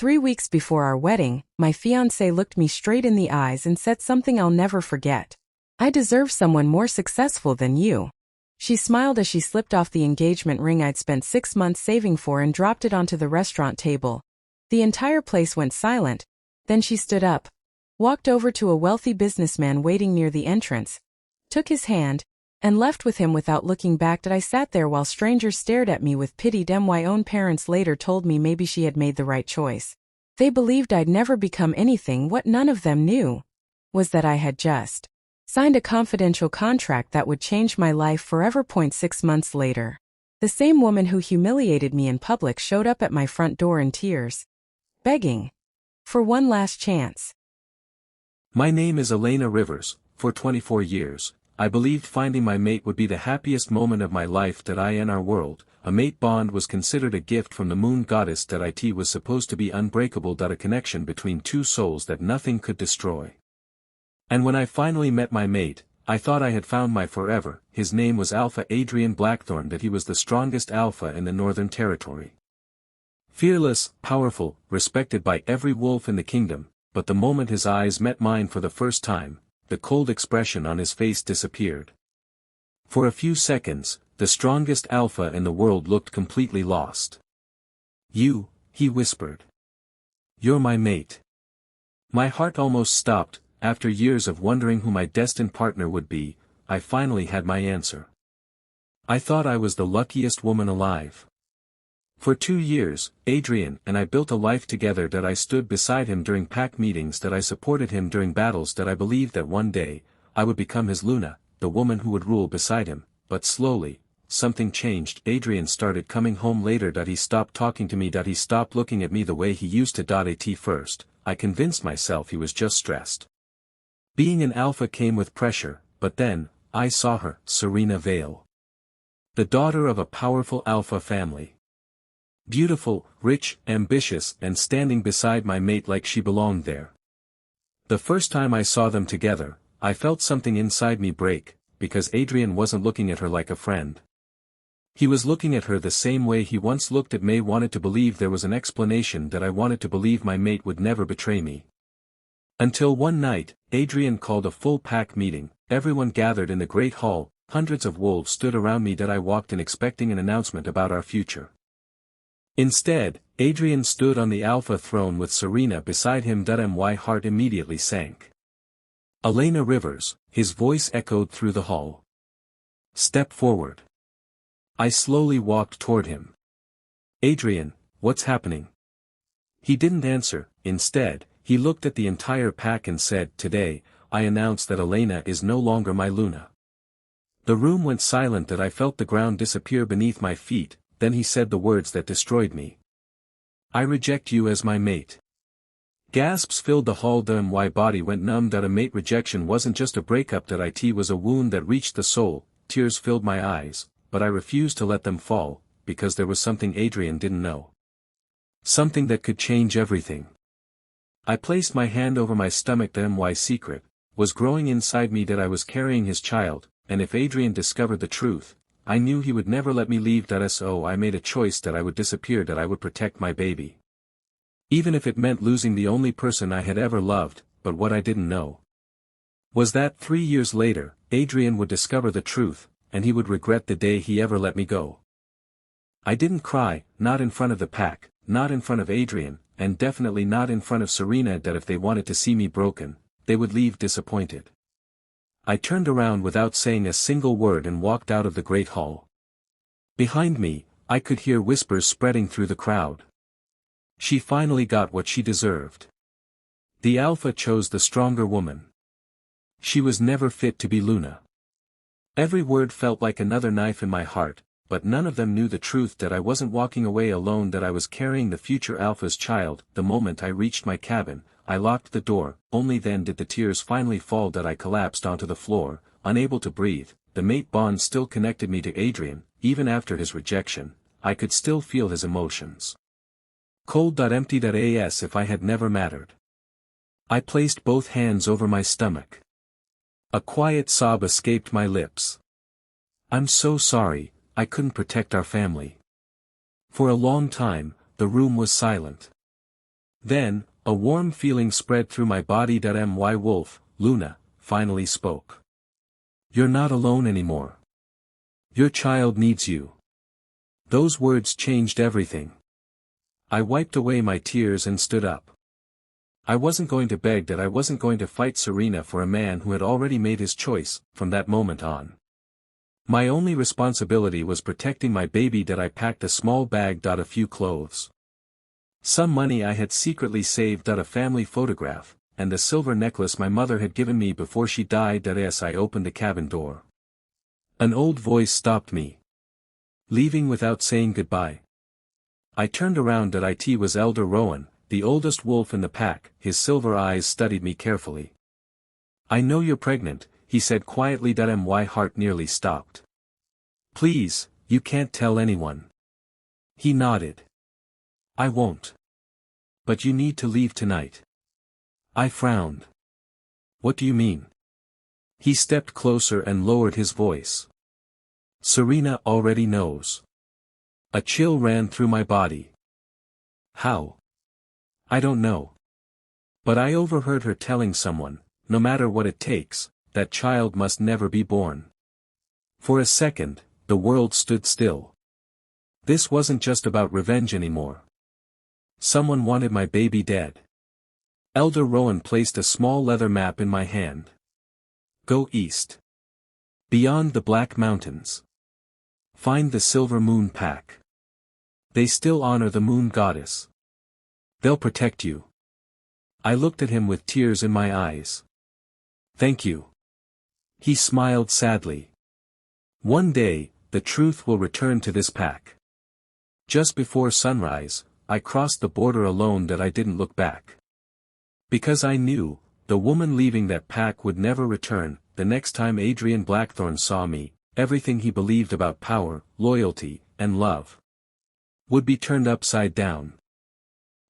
3 weeks before our wedding, my fiancé looked me straight in the eyes and said something I'll never forget. "I deserve someone more successful than you." She smiled as she slipped off the engagement ring I'd spent 6 months saving for and dropped it onto the restaurant table. The entire place went silent. Then she stood up, walked over to a wealthy businessman waiting near the entrance, took his hand, and left with him without looking back. I sat there while strangers stared at me with pity. My own parents later told me maybe she had made the right choice. They believed I'd never become anything. What none of them knew was that I had just signed a confidential contract that would change my life forever. 6 months later, the same woman who humiliated me in public showed up at my front door in tears, begging for one last chance. My name is Elena Rivers. For 24 years, I believed finding my mate would be the happiest moment of my life. That I in our world, a mate bond was considered a gift from the moon goddess. That it was supposed to be unbreakable. A connection between two souls that nothing could destroy. And when I finally met my mate, I thought I had found my forever. His name was Alpha Adrian Blackthorn. That he was the strongest alpha in the Northern Territory. Fearless, powerful, respected by every wolf in the kingdom, but the moment his eyes met mine for the first time, the cold expression on his face disappeared. For a few seconds, the strongest alpha in the world looked completely lost. "You," he whispered. "You're my mate." My heart almost stopped. After years of wondering who my destined partner would be, I finally had my answer. I thought I was the luckiest woman alive. For 2 years, Adrian and I built a life together. That I stood beside him during pack meetings. That I supported him during battles. That I believed that one day, I would become his Luna, the woman who would rule beside him. But slowly, something changed. Adrian started coming home later. That he stopped talking to me. That he stopped looking at me the way he used to. At first, I convinced myself he was just stressed. Being an alpha came with pressure, but then, I saw her, Serena Vale. The daughter of a powerful alpha family. Beautiful, rich, ambitious, and standing beside my mate like she belonged there. The first time I saw them together, I felt something inside me break, because Adrian wasn't looking at her like a friend. He was looking at her the same way he once looked at me. Wanted to believe there was an explanation. That I wanted to believe my mate would never betray me. Until one night, Adrian called a full pack meeting. Everyone gathered in the great hall. Hundreds of wolves stood around me. That I walked in expecting an announcement about our future. Instead, Adrian stood on the alpha throne with Serena beside him. My heart immediately sank. "Elena Rivers," his voice echoed through the hall. "Step forward." I slowly walked toward him. "Adrian, what's happening?" He didn't answer. Instead, he looked at the entire pack and said, "Today, I announce that Elena is no longer my Luna." The room went silent. That I felt the ground disappear beneath my feet. Then he said the words that destroyed me. "I reject you as my mate." Gasps filled the hall. My body went numb. A mate rejection wasn't just a breakup. It was a wound that reached the soul. Tears filled my eyes, but I refused to let them fall, because there was something Adrian didn't know. Something that could change everything. I placed my hand over my stomach. My secret was growing inside me. That I was carrying his child, and if Adrian discovered the truth, I knew he would never let me leave. So I made a choice. That I would disappear. That I would protect my baby. Even if it meant losing the only person I had ever loved. But what I didn't know was that 3 years later, Adrian would discover the truth, and he would regret the day he ever let me go. I didn't cry, not in front of the pack, not in front of Adrian, and definitely not in front of Serena. That if they wanted to see me broken, they would leave disappointed. I turned around without saying a single word and walked out of the great hall. Behind me, I could hear whispers spreading through the crowd. She finally got what she deserved. The alpha chose the stronger woman. She was never fit to be Luna. Every word felt like another knife in my heart, but none of them knew the truth. That I wasn't walking away alone. That I was carrying the future alpha's child. The moment I reached my cabin, I locked the door. Only then did the tears finally fall. That I collapsed onto the floor, unable to breathe. The mate bond still connected me to Adrian. Even after his rejection, I could still feel his emotions. Cold. Empty. As if I had never mattered. I placed both hands over my stomach. A quiet sob escaped my lips. "I'm so sorry, I couldn't protect our family." For a long time, the room was silent. Then, a warm feeling spread through my body. My wolf, Luna, finally spoke. You're not alone anymore. Your child needs you. Those words changed everything. I wiped away my tears and stood up. I wasn't going to beg. I wasn't going to fight Serena for a man who had already made his choice. From that moment on, my only responsibility was protecting my baby. I packed a small bag. A few clothes, some money I had secretly saved. A family photograph, and the silver necklace my mother had given me before she died. As I opened the cabin door, an old voice stopped me. Leaving without saying goodbye. I turned around. It was Elder Rowan, the oldest wolf in the pack. His silver eyes studied me carefully. I know you're pregnant, he said quietly. My heart nearly stopped. Please, you can't tell anyone. He nodded. I won't. But you need to leave tonight. I frowned. What do you mean? He stepped closer and lowered his voice. Serena already knows. A chill ran through my body. How? I don't know. But I overheard her telling someone, no matter what it takes, that child must never be born. For a second, the world stood still. This wasn't just about revenge anymore. Someone wanted my baby dead. Elder Rowan placed a small leather map in my hand. Go east. Beyond the Black Mountains. Find the Silver Moon Pack. They still honor the moon goddess. They'll protect you. I looked at him with tears in my eyes. Thank you. He smiled sadly. One day, the truth will return to this pack. Just before sunrise, I crossed the border alone. I didn't look back. Because I knew, the woman leaving that pack would never return. The next time Adrian Blackthorne saw me, everything he believed about power, loyalty, and love would be turned upside down.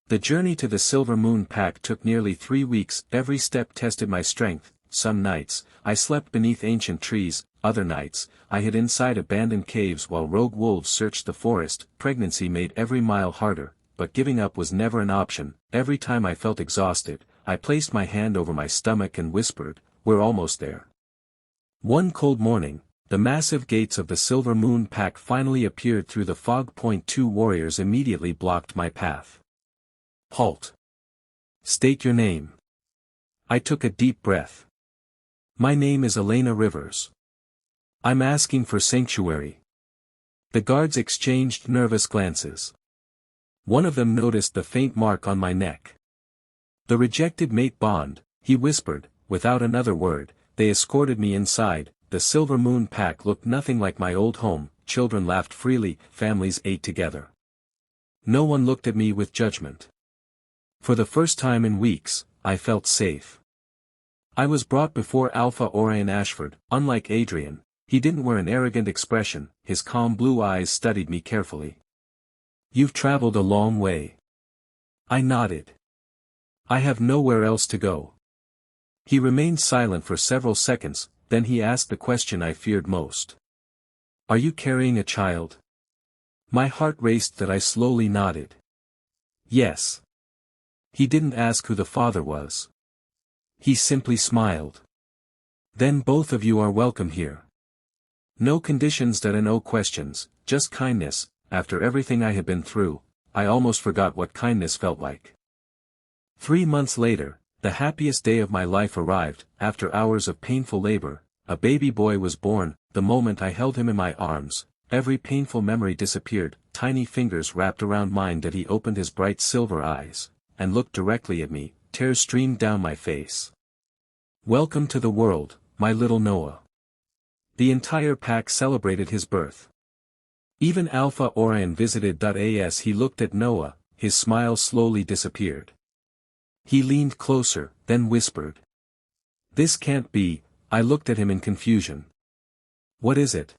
The journey to the Silver Moon Pack took nearly 3 weeks. Every step tested my strength. Some nights, I slept beneath ancient trees. Other nights, I hid inside abandoned caves while rogue wolves searched the forest. Pregnancy made every mile harder, but giving up was never an option. Every time I felt exhausted, I placed my hand over my stomach and whispered, "We're almost there." One cold morning, the massive gates of the Silver Moon Pack finally appeared through the fog. 2 warriors immediately blocked my path. Halt. State your name. I took a deep breath. My name is Elena Rivers. I'm asking for sanctuary. The guards exchanged nervous glances. One of them noticed the faint mark on my neck. The rejected mate bond, he whispered. Without another word, they escorted me inside. The Silver Moon Pack looked nothing like my old home. Children laughed freely, families ate together. No one looked at me with judgment. For the first time in weeks, I felt safe. I was brought before Alpha Orion Ashford. Unlike Adrian, he didn't wear an arrogant expression. His calm blue eyes studied me carefully. You've traveled a long way. I nodded. I have nowhere else to go. He remained silent for several seconds, then he asked the question I feared most. Are you carrying a child? My heart raced. I slowly nodded. Yes. He didn't ask who the father was. He simply smiled. Then both of you are welcome here. No conditions. No questions, just kindness. After everything I had been through, I almost forgot what kindness felt like. 3 months later, the happiest day of my life arrived. After hours of painful labor, a baby boy was born. The moment I held him in my arms, every painful memory disappeared. Tiny fingers wrapped around mine. He opened his bright silver eyes and looked directly at me. Tears streamed down my face. Welcome to the world, my little Noah. The entire pack celebrated his birth. Even Alpha Orion visited. As he looked at Noah, his smile slowly disappeared. He leaned closer, then whispered. This can't be. I looked at him in confusion. What is it?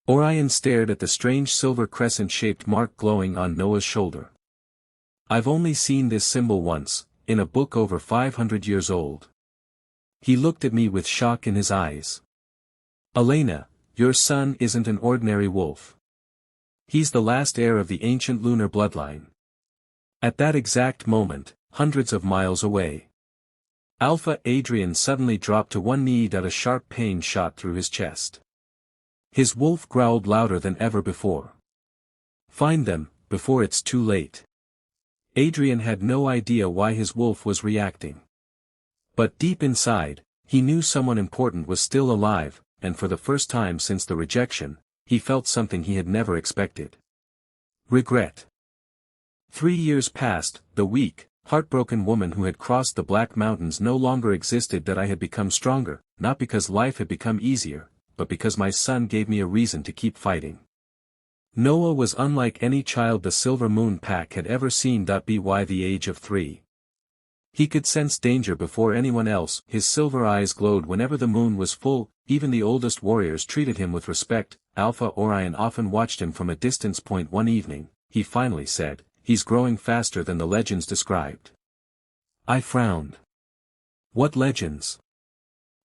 Orion stared at the strange silver crescent-shaped mark glowing on Noah's shoulder. I've only seen this symbol once, in a book over 500 years old. He looked at me with shock in his eyes. Elena, your son isn't an ordinary wolf. He's the last heir of the ancient lunar bloodline. At that exact moment, hundreds of miles away, Alpha Adrian suddenly dropped to one knee as a sharp pain shot through his chest. His wolf growled louder than ever before. Find them, before it's too late. Adrian had no idea why his wolf was reacting. But deep inside, he knew someone important was still alive, and for the first time since the rejection, he felt something he had never expected. Regret. 3 years passed, the weak, heartbroken woman who had crossed the Black Mountains no longer existed. That I had become stronger, not because life had become easier, but because my son gave me a reason to keep fighting. Noah was unlike any child the Silver Moon Pack had ever seen. By the age of 3. He could sense danger before anyone else. His silver eyes glowed whenever the moon was full. Even the oldest warriors treated him with respect. Alpha Orion often watched him from a distance. One evening, he finally said, "He's growing faster than the legends described." I frowned. What legends?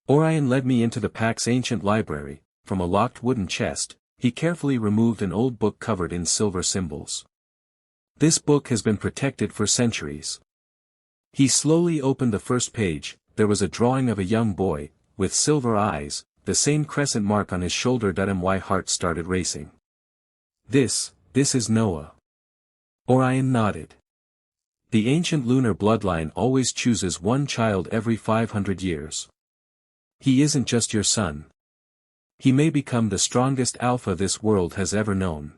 Orion led me into the pack's ancient library. From a locked wooden chest, he carefully removed an old book covered in silver symbols. This book has been protected for centuries. He slowly opened the first page. There was a drawing of a young boy, with silver eyes, the same crescent mark on his shoulder. My heart started racing. This is Noah. Orion nodded. The ancient lunar bloodline always chooses one child every 500 years. He isn't just your son. He may become the strongest alpha this world has ever known.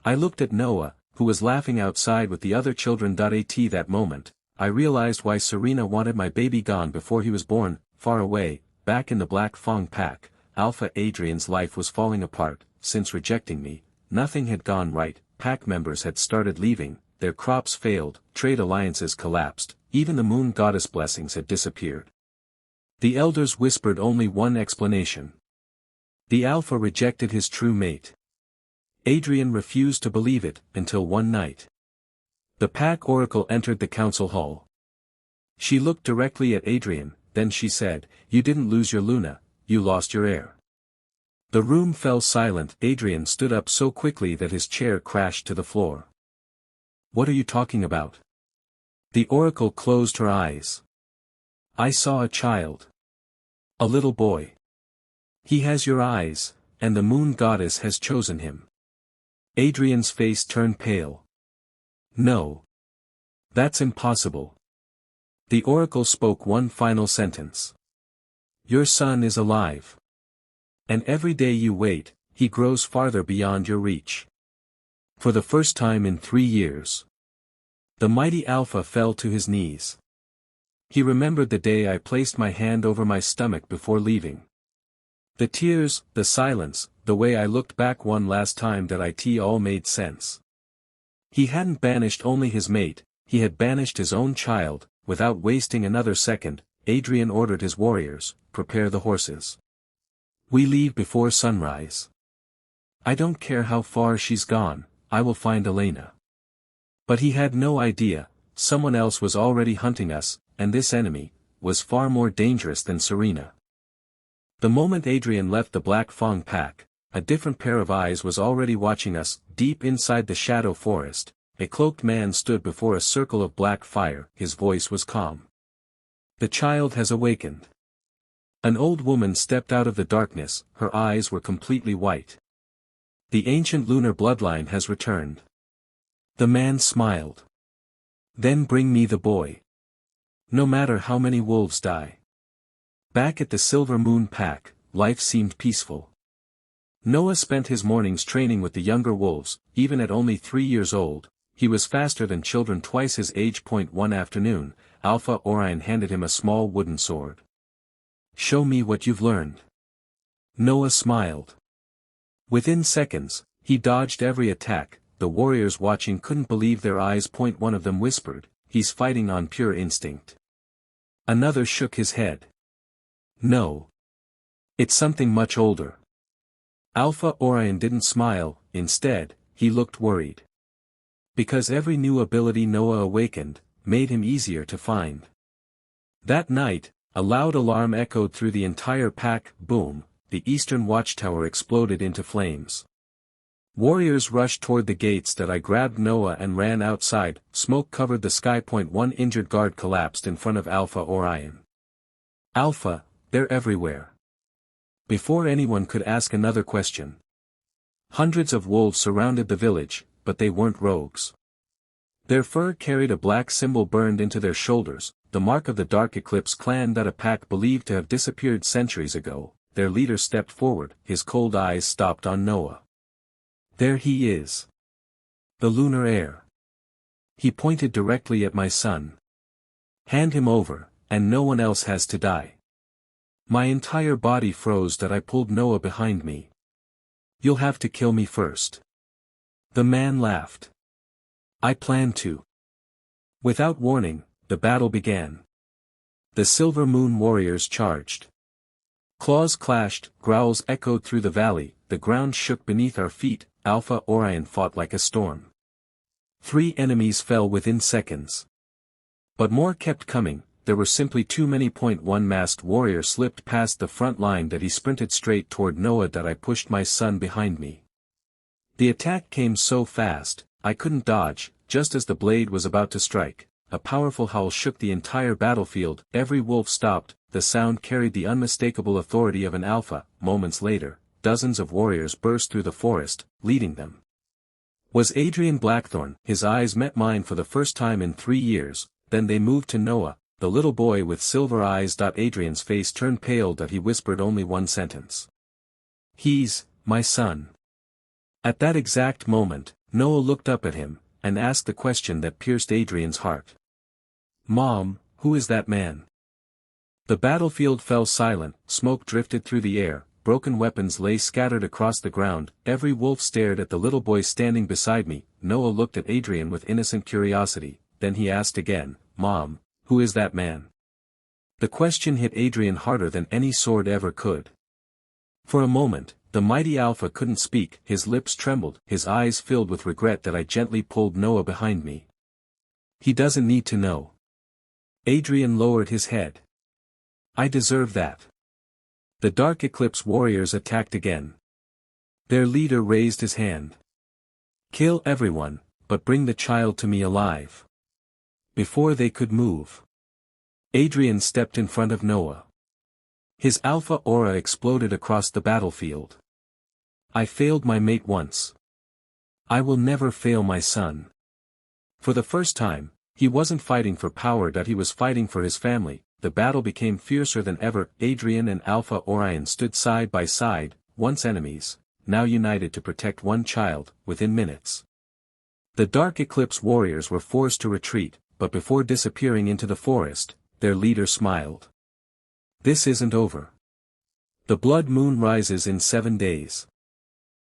I looked at Noah, who was laughing outside with the other children. At that moment, I realized why Serena wanted my baby gone before he was born. Far away, back in the Black Fang Pack, Alpha Adrian's life was falling apart. Since rejecting me, nothing had gone right. Pack members had started leaving, their crops failed, trade alliances collapsed, even the moon goddess blessings had disappeared. The elders whispered only one explanation. The alpha rejected his true mate. Adrian refused to believe it, until one night. The pack oracle entered the council hall. She looked directly at Adrian, then she said, "You didn't lose your Luna, you lost your heir." The room fell silent. Adrian stood up so quickly that his chair crashed to the floor. "What are you talking about?" The oracle closed her eyes. "I saw a child. A little boy. He has your eyes, and the moon goddess has chosen him." Adrian's face turned pale. "No. That's impossible." The oracle spoke one final sentence. "Your son is alive. And every day you wait, he grows farther beyond your reach." For the first time in 3 years, the mighty Alpha fell to his knees. He remembered the day I placed my hand over my stomach before leaving. The tears, the silence, the way I looked back one last time. It all made sense. He hadn't banished only his mate, he had banished his own child. Without wasting another second, Adrian ordered his warriors, "Prepare the horses. We leave before sunrise. I don't care how far she's gone, I will find Elena." But he had no idea, someone else was already hunting us, and this enemy was far more dangerous than Serena. The moment Adrian left the Black Fang Pack, a different pair of eyes was already watching us. Deep inside the shadow forest, a cloaked man stood before a circle of black fire. His voice was calm. "The child has awakened." An old woman stepped out of the darkness, her eyes were completely white. "The ancient lunar bloodline has returned." The man smiled. "Then bring me the boy. No matter how many wolves die." Back at the Silver Moon Pack, life seemed peaceful. Noah spent his mornings training with the younger wolves. Even at only 3 years old, he was faster than children twice his age. One afternoon, Alpha Orion handed him a small wooden sword. "Show me what you've learned." Noah smiled. Within seconds, he dodged every attack. The warriors watching couldn't believe their eyes. One of them whispered, "He's fighting on pure instinct." Another shook his head. "No. It's something much older." Alpha Orion didn't smile, instead, he looked worried. Because every new ability Noah awakened, made him easier to find. That night, a loud alarm echoed through the entire pack. Boom, the eastern watchtower exploded into flames. Warriors rushed toward the gates that I grabbed Noah and ran outside. Smoke covered the sky. One injured guard collapsed in front of Alpha Orion. Alpha, they're everywhere. Before anyone could ask another question. Hundreds of wolves surrounded the village, but they weren't rogues. Their fur carried a black symbol burned into their shoulders, the mark of the Dark Eclipse clan that a pack believed to have disappeared centuries ago. Their leader stepped forward, his cold eyes stopped on Noah. There he is. The lunar heir. He pointed directly at my son. Hand him over, and no one else has to die. My entire body froze that I pulled Noah behind me. You'll have to kill me first. The man laughed. I planned to. Without warning, the battle began. The Silver Moon warriors charged. Claws clashed, growls echoed through the valley, the ground shook beneath our feet. Alpha Orion fought like a storm. 3 enemies fell within seconds. But more kept coming. There were simply too many. One masked warrior slipped past the front line that he sprinted straight toward Noah that I pushed my son behind me. The attack came so fast, I couldn't dodge. Just as the blade was about to strike, a powerful howl shook the entire battlefield. Every wolf stopped, the sound carried the unmistakable authority of an alpha. Moments later, dozens of warriors burst through the forest, leading them. Was Adrian Blackthorn. His eyes met mine for the first time in 3 years, then they moved to Noah, the little boy with silver eyes. Adrian's face turned pale that he whispered only one sentence. He's my son. At that exact moment, Noah looked up at him, and asked the question that pierced Adrian's heart. Mom, who is that man? The battlefield fell silent, smoke drifted through the air, broken weapons lay scattered across the ground. Every wolf stared at the little boy standing beside me. Noah looked at Adrian with innocent curiosity, then he asked again, Mom, who is that man? The question hit Adrian harder than any sword ever could. For a moment, the mighty Alpha couldn't speak. His lips trembled, his eyes filled with regret that I gently pulled Noah behind me. He doesn't need to know. Adrian lowered his head. I deserve that. The Dark Eclipse warriors attacked again. Their leader raised his hand. Kill everyone, but bring the child to me alive. Before they could move, Adrian stepped in front of Noah. His alpha aura exploded across the battlefield. I failed my mate once. I will never fail my son. For the first time, he wasn't fighting for power, that he was fighting for his family. The battle became fiercer than ever. Adrian and Alpha Orion stood side by side, once enemies, now united to protect one child. Within minutes, the Dark Eclipse warriors were forced to retreat, but before disappearing into the forest, their leader smiled. This isn't over. The blood moon rises in 7 days.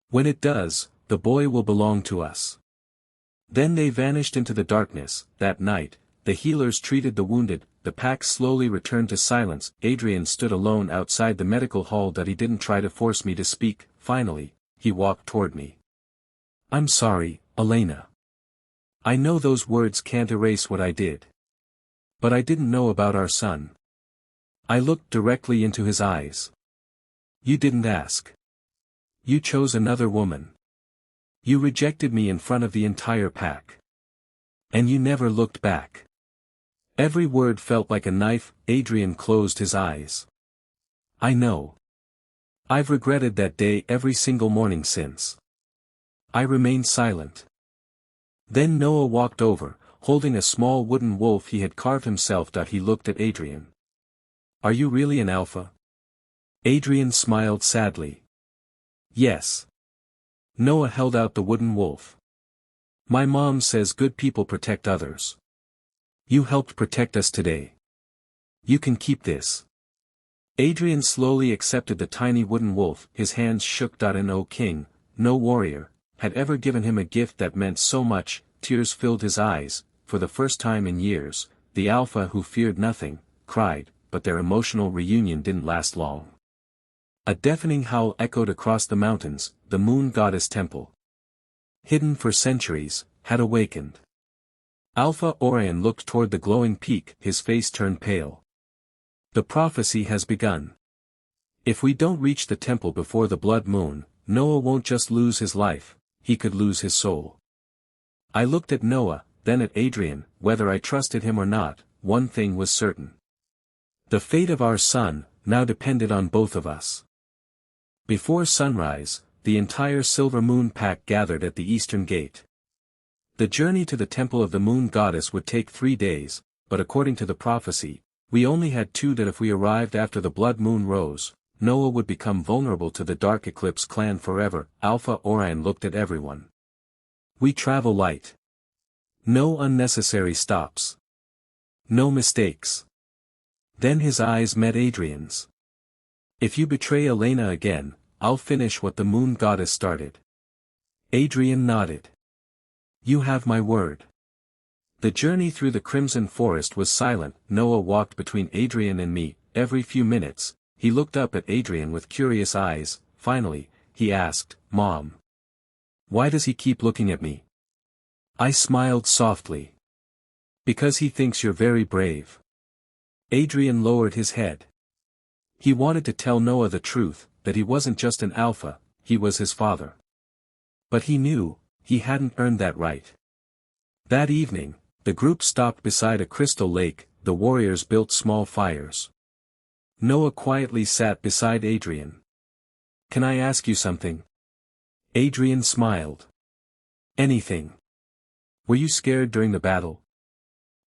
When it does, the boy will belong to us. Then they vanished into the darkness. That night, the healers treated the wounded, the pack slowly returned to silence. Adrian stood alone outside the medical hall. That he didn't try to force me to speak. Finally, he walked toward me. I'm sorry, Elena. I know those words can't erase what I did. But I didn't know about our son. I looked directly into his eyes. You didn't ask. You chose another woman. You rejected me in front of the entire pack. And you never looked back. Every word felt like a knife. Adrian closed his eyes. I know. I've regretted that day every single morning since. I remained silent. Then Noah walked over, holding a small wooden wolf he had carved himself. He looked at Adrian. Are you really an alpha? Adrian smiled sadly. Yes. Noah held out the wooden wolf. My mom says good people protect others. You helped protect us today. You can keep this. Adrian slowly accepted the tiny wooden wolf. His hands shook. No king, no warrior, had ever given him a gift that meant so much. Tears filled his eyes. For the first time in years, the alpha who feared nothing, cried, but their emotional reunion didn't last long. A deafening howl echoed across the mountains. The moon goddess temple, hidden for centuries, had awakened. Alpha Orion looked toward the glowing peak. His face turned pale. The prophecy has begun. If we don't reach the temple before the blood moon, Noah won't just lose his life, he could lose his soul. I looked at Noah, then at Adrian. Whether I trusted him or not, one thing was certain. The fate of our son now depended on both of us. Before sunrise, the entire Silver Moon pack gathered at the eastern gate. The journey to the temple of the moon goddess would take 3 days, but according to the prophecy, we only had 2. That if we arrived after the blood moon rose, Noah would become vulnerable to the Dark Eclipse clan forever. Alpha Orion looked at everyone. We travel light. No unnecessary stops. No mistakes. Then his eyes met Adrian's. If you betray Elena again, I'll finish what the moon goddess started. Adrian nodded. You have my word. The journey through the Crimson Forest was silent. Noah walked between Adrian and me. Every few minutes, he looked up at Adrian with curious eyes. Finally, he asked, Mom. Why does he keep looking at me? I smiled softly. Because he thinks you're very brave. Adrian lowered his head. He wanted to tell Noah the truth, that he wasn't just an alpha, he was his father. But he knew, he hadn't earned that right. That evening, the group stopped beside a crystal lake. The warriors built small fires. Noah quietly sat beside Adrian. Can I ask you something? Adrian smiled. Anything. Were you scared during the battle?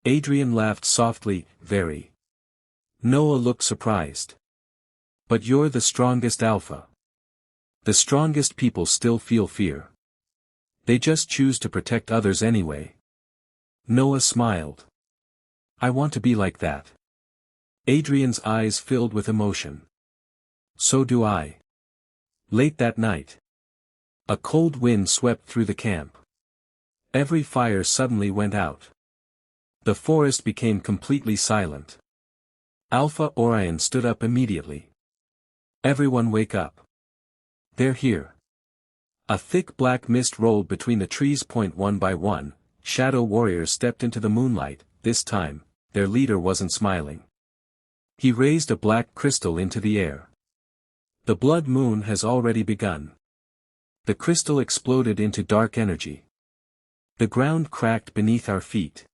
Adrian laughed softly. Very. Noah looked surprised. But you're the strongest alpha. The strongest people still feel fear. They just choose to protect others anyway. Noah smiled. I want to be like that. Adrian's eyes filled with emotion. So do I. Late that night, a cold wind swept through the camp. Every fire suddenly went out. The forest became completely silent. Alpha Orion stood up immediately. Everyone wake up. They're here. A thick black mist rolled between the trees. One by one, shadow warriors stepped into the moonlight. This time, their leader wasn't smiling. He raised a black crystal into the air. The blood moon has already begun. The crystal exploded into dark energy. The ground cracked beneath our feet.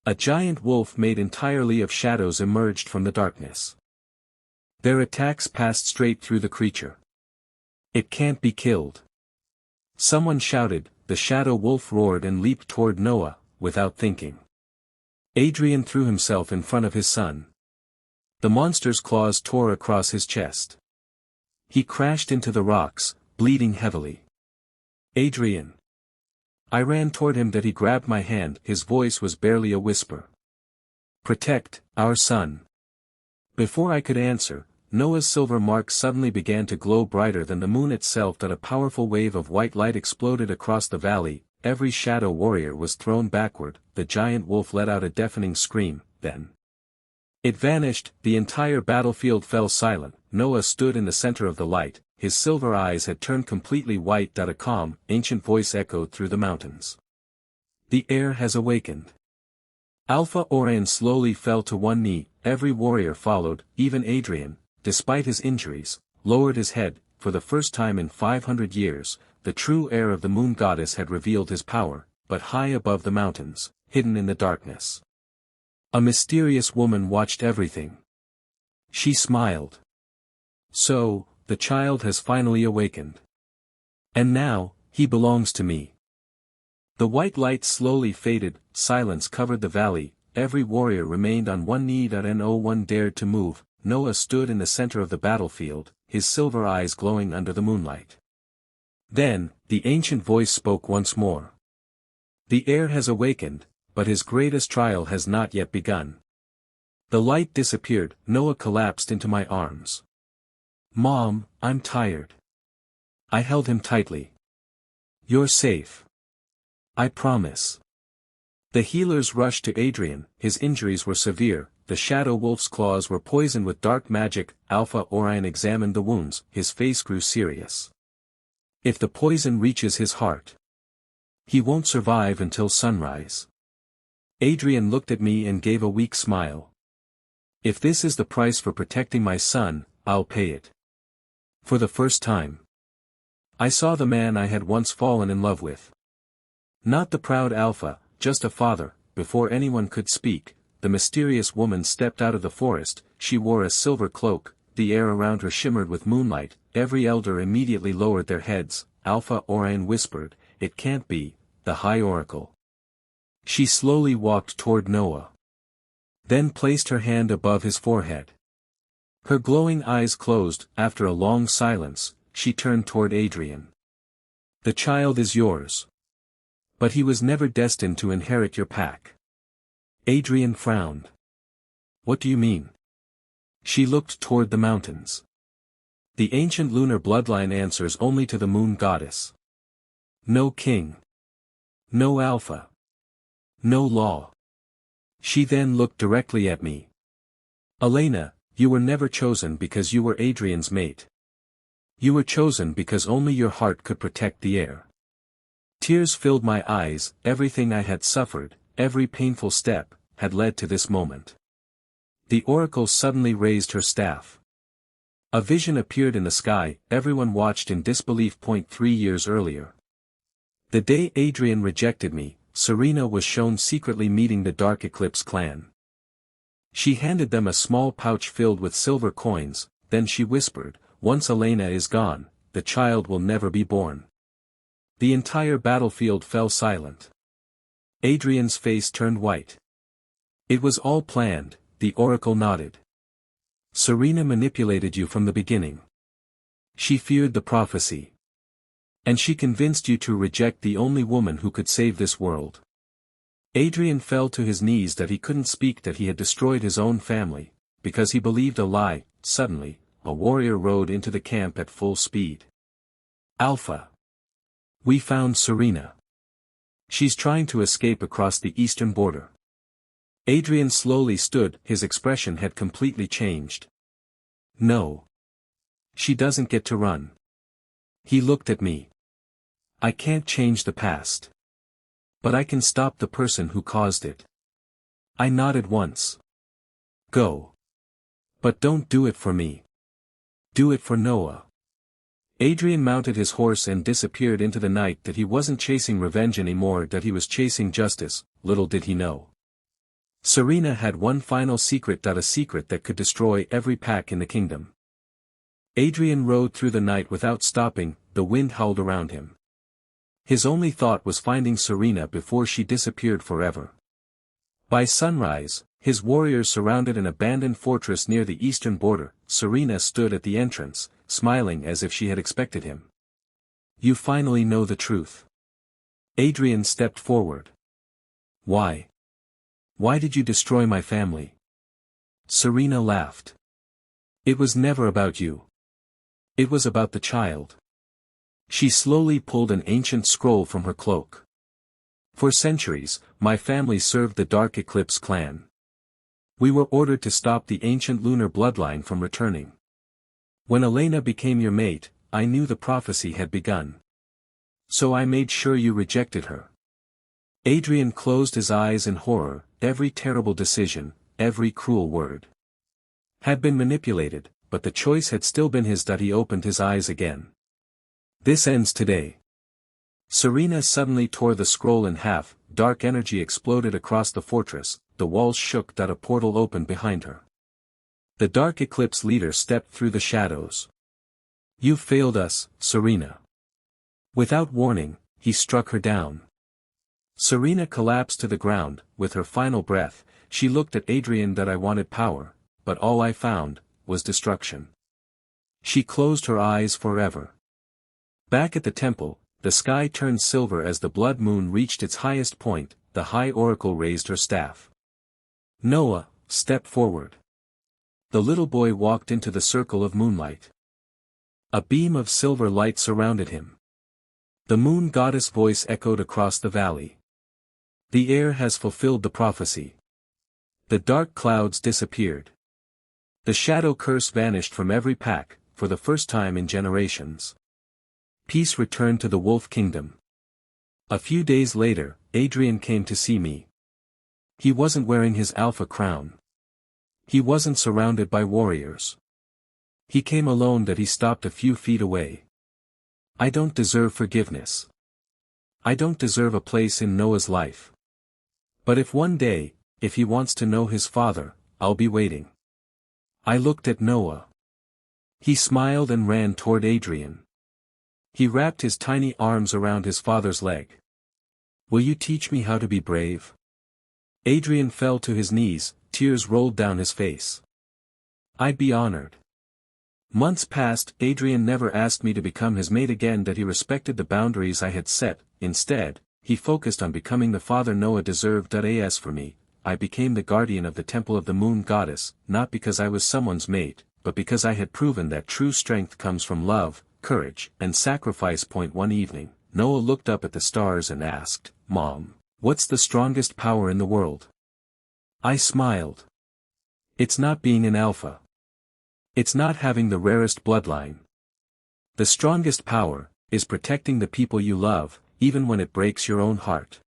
A giant wolf made entirely of shadows emerged from the darkness. Their attacks passed straight through the creature. It can't be killed. Someone shouted. The shadow wolf roared and leaped toward Noah, without thinking. Adrian threw himself in front of his son. The monster's claws tore across his chest. He crashed into the rocks, bleeding heavily. Adrian. I ran toward him. That he grabbed my hand. His voice was barely a whisper. Protect our son. Before I could answer, Noah's silver mark suddenly began to glow brighter than the moon itself. That a powerful wave of white light exploded across the valley. Every shadow warrior was thrown backward. The giant wolf let out a deafening scream. Then it vanished. The entire battlefield fell silent. Noah stood in the center of the light. His silver eyes had turned completely white. A calm, ancient voice echoed through the mountains. The air has awakened. Alpha Orion slowly fell to one knee. Every warrior followed. Even Adrian, despite his injuries, lowered his head. For the first time in 500 years, the true heir of the moon goddess had revealed his power, but high above the mountains, hidden in the darkness. A mysterious woman watched everything. She smiled. So, the child has finally awakened. And now, he belongs to me. The white light slowly faded. Silence covered the valley. Every warrior remained on one knee. No one dared to move. Noah stood in the center of the battlefield, his silver eyes glowing under the moonlight. Then, the ancient voice spoke once more. The heir has awakened, but his greatest trial has not yet begun. The light disappeared. Noah collapsed into my arms. Mom, I'm tired. I held him tightly. You're safe. I promise. The healers rushed to Adrian. His injuries were severe. The shadow wolf's claws were poisoned with dark magic. Alpha Orion examined the wounds. His face grew serious. If the poison reaches his heart, he won't survive until sunrise. Adrian looked at me and gave a weak smile. If this is the price for protecting my son, I'll pay it. For the first time. I saw the man I had once fallen in love with. Not the proud alpha, just a father. Before anyone could speak, the mysterious woman stepped out of the forest. She wore a silver cloak, the air around her shimmered with moonlight. Every elder immediately lowered their heads. Alpha Orion whispered, "It can't be, the High Oracle." She slowly walked toward Noah. Then placed her hand above his forehead. Her glowing eyes closed. After a long silence, she turned toward Adrian. "The child is yours. But he was never destined to inherit your pack." Adrian frowned. "What do you mean?" She looked toward the mountains. "The ancient lunar bloodline answers only to the moon goddess. No king. No alpha. No law." She then looked directly at me. "Elena, you were never chosen because you were Adrian's mate. You were chosen because only your heart could protect the heir." Tears filled my eyes. Everything I had suffered, every painful step, had led to this moment. The oracle suddenly raised her staff. A vision appeared in the sky. Everyone watched in disbelief. 3 years earlier. The day Adrian rejected me, Serena was shown secretly meeting the Dark Eclipse clan. She handed them a small pouch filled with silver coins, then she whispered, "Once Elena is gone, the child will never be born." The entire battlefield fell silent. Adrian's face turned white. "It was all planned," the oracle nodded. "Serena manipulated you from the beginning. She feared the prophecy. And she convinced you to reject the only woman who could save this world." Adrian fell to his knees. That he couldn't speak, that he had destroyed his own family, because he believed a lie. Suddenly, a warrior rode into the camp at full speed. "Alpha. We found Serena. She's trying to escape across the eastern border." Adrian slowly stood. His expression had completely changed. "No. She doesn't get to run." He looked at me. "I can't change the past. But I can stop the person who caused it." I nodded once. "Go. But don't do it for me. Do it for Noah." Adrian mounted his horse and disappeared into the night. That he wasn't chasing revenge anymore, that he was chasing justice. Little did he know. Serena had one final secret. A secret that could destroy every pack in the kingdom. Adrian rode through the night without stopping. The wind howled around him. His only thought was finding Serena before she disappeared forever. By sunrise, his warriors surrounded an abandoned fortress near the eastern border. Serena stood at the entrance, smiling as if she had expected him. "You finally know the truth." Adrian stepped forward. "Why? Why did you destroy my family?" Serena laughed. "It was never about you. It was about the child." She slowly pulled an ancient scroll from her cloak. "For centuries, my family served the Dark Eclipse clan. We were ordered to stop the ancient lunar bloodline from returning. When Elena became your mate, I knew the prophecy had begun. So I made sure you rejected her." Adrian closed his eyes in horror. Every terrible decision, every cruel word, had been manipulated, but the choice had still been his. He opened his eyes again. "This ends today." Serena suddenly tore the scroll in half. Dark energy exploded across the fortress. The walls shook. A portal opened behind her. The Dark Eclipse leader stepped through the shadows. "You failed us, Serena." Without warning, he struck her down. Serena collapsed to the ground. With her final breath, she looked at Adrian. "I wanted power, but all I found was destruction." She closed her eyes forever. Back at the temple, the sky turned silver as the blood moon reached its highest point. The High Oracle raised her staff. "Noah, step forward." The little boy walked into the circle of moonlight. A beam of silver light surrounded him. The moon goddess voice echoed across the valley. "The heir has fulfilled the prophecy." The dark clouds disappeared. The shadow curse vanished from every pack, for the first time in generations. Peace returned to the Wolf Kingdom. A few days later, Adrian came to see me. He wasn't wearing his alpha crown. He wasn't surrounded by warriors. He came alone. He stopped a few feet away. I don't deserve forgiveness. I don't deserve a place in Noah's life. But if one day, if he wants to know his father, I'll be waiting. I looked at Noah. He smiled and ran toward Adrian. He wrapped his tiny arms around his father's leg. Will you teach me how to be brave? Adrian fell to his knees, tears rolled down his face. I'd be honored. Months passed, Adrian never asked me to become his mate again, that he respected the boundaries I had set. Instead, he focused on becoming the father Noah deserved. As for me, I became the guardian of the temple of the moon goddess, not because I was someone's mate, but because I had proven that true strength comes from love, courage, and sacrifice. One evening, Noah looked up at the stars and asked, "Mom, what's the strongest power in the world?" I smiled. It's not being an alpha. It's not having the rarest bloodline. The strongest power is protecting the people you love, even when it breaks your own heart.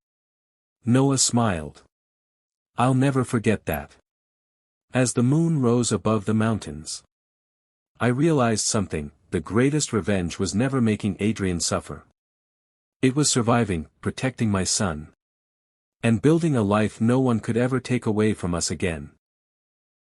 Noah smiled. I'll never forget that. As the moon rose above the mountains, I realized something: the greatest revenge was never making Adrian suffer. It was surviving, protecting my son, and building a life no one could ever take away from us again.